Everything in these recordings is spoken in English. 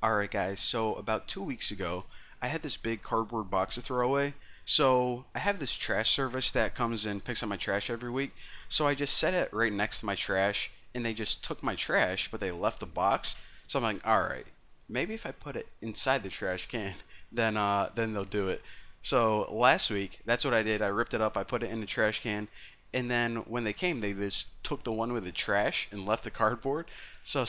Alright guys, so about 2 weeks ago, I had this big cardboard box to throw away. So I have this trash service that comes and picks up my trash every week. So I just set it right next to my trash and they just took my trash, but they left the box. So I'm like, alright, maybe if I put it inside the trash can, then they'll do it. So last week, that's what I did. I ripped it up, I put it in the trash can, and then when they came, they just took the one with the trash and left the cardboard. So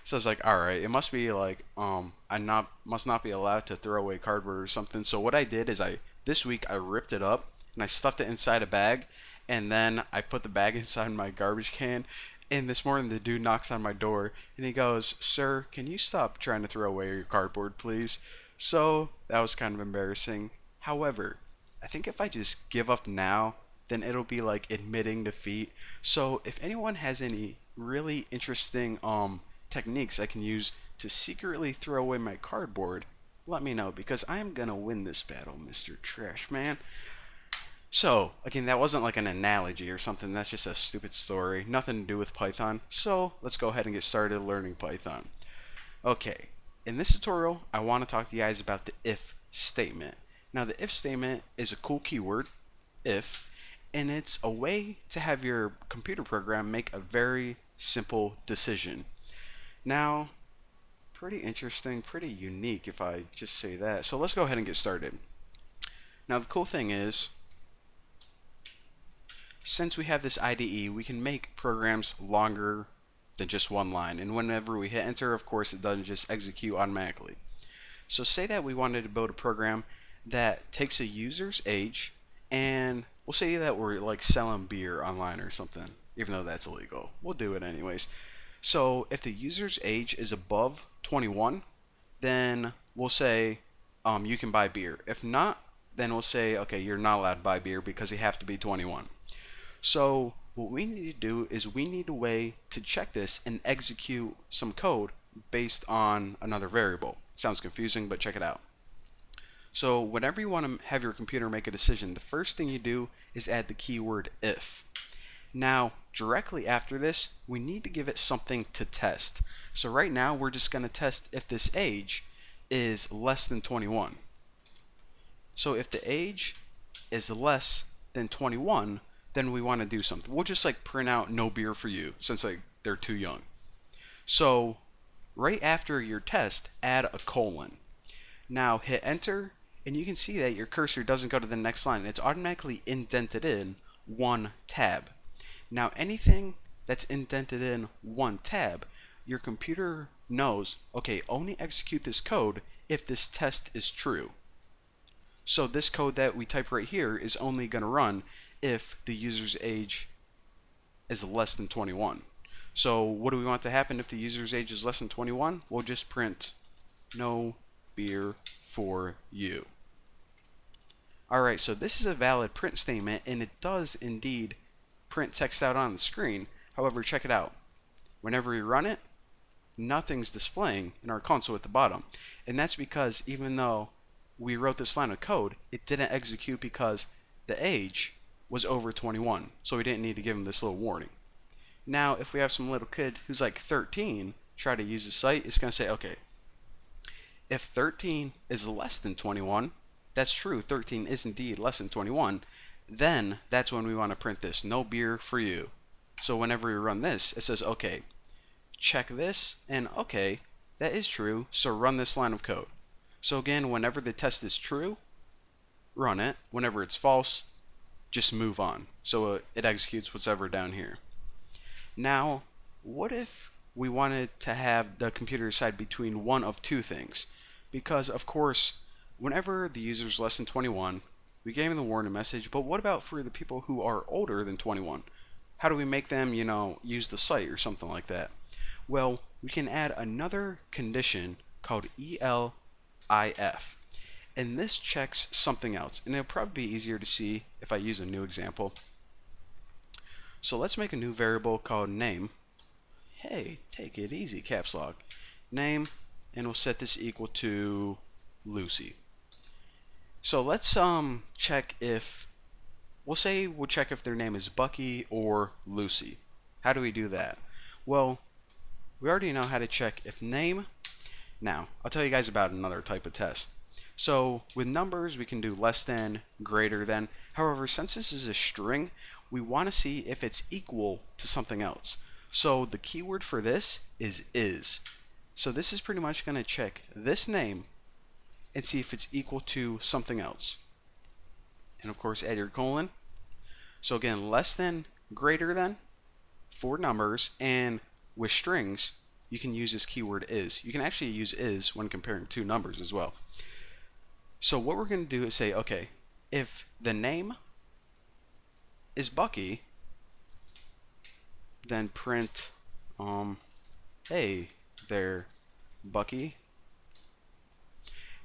so it's like, all right, it must be like I not must not be allowed to throw away cardboard or something. So what I did is I this week I ripped it up and I stuffed it inside a bag, and then I put the bag inside my garbage can. And this morning the dude knocks on my door and he goes, "Sir, can you stop trying to throw away your cardboard, please?" So that was kind of embarrassing. However, I think if I just give up now, then it'll be like admitting defeat. So if anyone has any really interesting techniques I can use to secretly throw away my cardboard, let me know because I am gonna win this battle, Mr. Trash Man. So, again, that wasn't like an analogy or something, that's just a stupid story. Nothing to do with Python. So, let's go ahead and get started learning Python. Okay, in this tutorial, I want to talk to you guys about the if statement. Now, the if statement is a cool keyword, if, and it's a way to have your computer program make a very simple decision. Now, pretty interesting, pretty unique if I just say that. So let's go ahead and get started. Now, the cool thing is, since we have this IDE, we can make programs longer than just one line. And whenever we hit enter, of course, it doesn't just execute automatically. So say that we wanted to build a program that takes a user's age, and we'll say that we're like selling beer online or something, even though that's illegal. We'll do it anyways. So if the user's age is above 21, then we'll say you can buy beer. If not, then we'll say, okay, you're not allowed to buy beer because you have to be 21. So what we need to do is we need a way to check this and execute some code based on another variable. Sounds confusing, but check it out. So whenever you want to have your computer make a decision, the first thing you do is add the keyword if. Now, directly after this, we need to give it something to test. So right now, we're just going to test if this age is less than 21. So if the age is less than 21, then we want to do something. We'll just like print out no beer for you since like they're too young. So right after your test, add a colon. Now hit enter, and you can see that your cursor doesn't go to the next line. It's automatically indented in one tab. Now anything that's indented in one tab, your computer knows, okay, only execute this code if this test is true. So this code that we type right here is only going to run if the user's age is less than 21. So what do we want to happen if the user's age is less than 21? We'll just print no beer for you. Alright, so this is a valid print statement, and it does indeed print text out on the screen. However, check it out. Whenever we run it, nothing's displaying in our console at the bottom. And that's because even though we wrote this line of code, it didn't execute because the age was over 21. So we didn't need to give him this little warning. Now, if we have some little kid who's like 13 try to use the site, it's going to say, okay, if 13 is less than 21, that's true, 13 is indeed less than 21, then that's when we want to print this, no beer for you. So whenever we run this, it says, okay, check this, and okay, that is true, so run this line of code. So again, whenever the test is true, run it. Whenever it's false, just move on. So it executes whatever down here. Now, what if we wanted to have the computer decide between one of two things? Because, of course, whenever the user is less than 21, we gave them the warning message, but what about for the people who are older than 21? How do we make them, use the site or something like that? Well, we can add another condition called elif, and this checks something else, and it'll probably be easier to see if I use a new example. So let's make a new variable called name. Hey, take it easy, caps lock. Name, and we'll set this equal to Lucy. So let's check if, we'll check if their name is Bucky or Lucy. How do we do that? Well, we already know how to check if name Now, I'll tell you guys about another type of test. So with numbers, we can do less than, greater than. However, since this is a string, we want to see if it's equal to something else. So the keyword for this is. So this is pretty much going to check this name and see if it's equal to something else. And of course, add your colon. So again, less than, greater than for numbers, and with strings, you can use this keyword is. You can actually use is when comparing two numbers as well. So what we're going to do is say, okay, if the name is Bucky, then print, hey there, Bucky.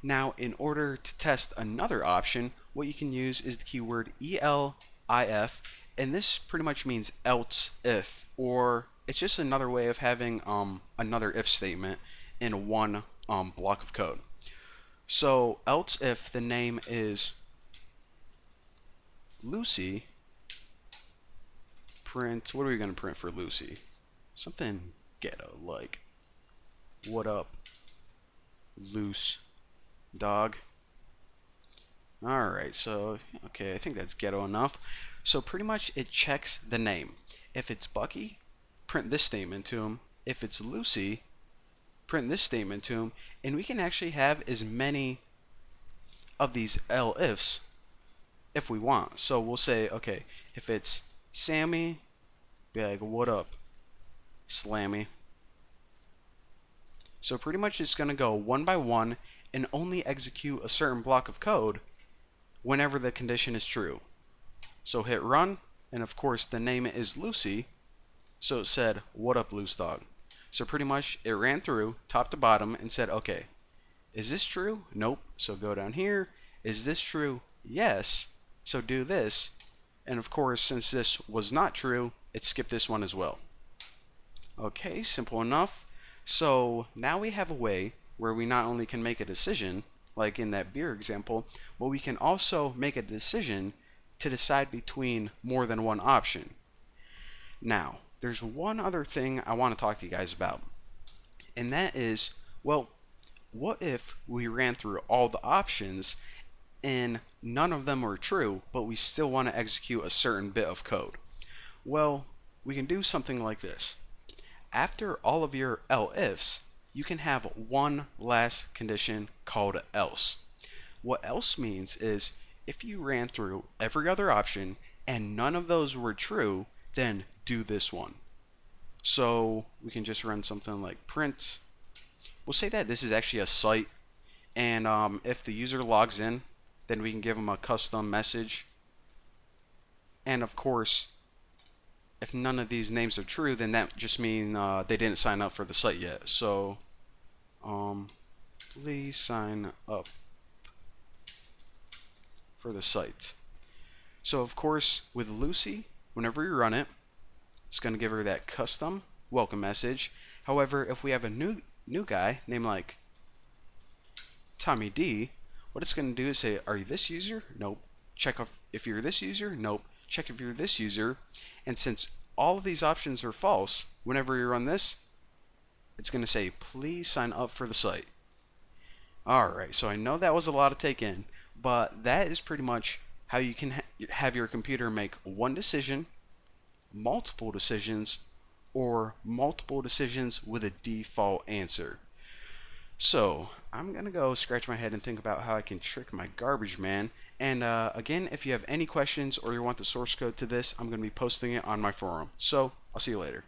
Now, in order to test another option, what you can use is the keyword elif, and this pretty much means else if, or it's just another way of having another if statement in one block of code. So else if the name is Lucy, print, what are we going to print for Lucy? Something ghetto, like, what up, loose dog. Alright, so, okay, I think that's ghetto enough. So pretty much it checks the name. If it's Bucky, print this statement to him. If it's Lucy, print this statement to him. And we can actually have as many of these elifs if we want. So we'll say, okay, if it's Sammy, be like, what up, Slammy. So pretty much it's going to go one by one and only execute a certain block of code whenever the condition is true. So hit run, and of course the name is Lucy, so it said, what up, loose dog. So pretty much it ran through top to bottom and said, okay, is this true? Nope. So go down here. Is this true? Yes. So do this. And of course, since this was not true, it skipped this one as well. Okay, simple enough. So now we have a way where we not only can make a decision, like in that beer example, but we can also make a decision to decide between more than one option. Now, there's one other thing I want to talk to you guys about, and that is, well, what if we ran through all the options and none of them were true, but we still want to execute a certain bit of code? Well, we can do something like this. After all of your elifs, you can have one last condition called else. What else means is if you ran through every other option and none of those were true, then do this one. So we can just run something like print. We'll say that this is actually a site, and if the user logs in, then we can give them a custom message. And of course, if none of these names are true, then that just means they didn't sign up for the site yet. So please sign up for the site. So of course, with Lucy, whenever you run it, it's going to give her that custom welcome message. However, if we have a new guy named like Tommy D, what it's going to do is say, are you this user? Nope. Check if you're this user? Nope. Check if you're this user. And since all of these options are false, whenever you run this, it's going to say, please sign up for the site. Alright, so I know that was a lot to take in, but that is pretty much how you can have your computer make one decision, multiple decisions, or multiple decisions with a default answer. So I'm gonna go scratch my head and think about how I can trick my garbage man. And again, if you have any questions or you want the source code to this, I'm gonna be posting it on my forum. So I'll see you later.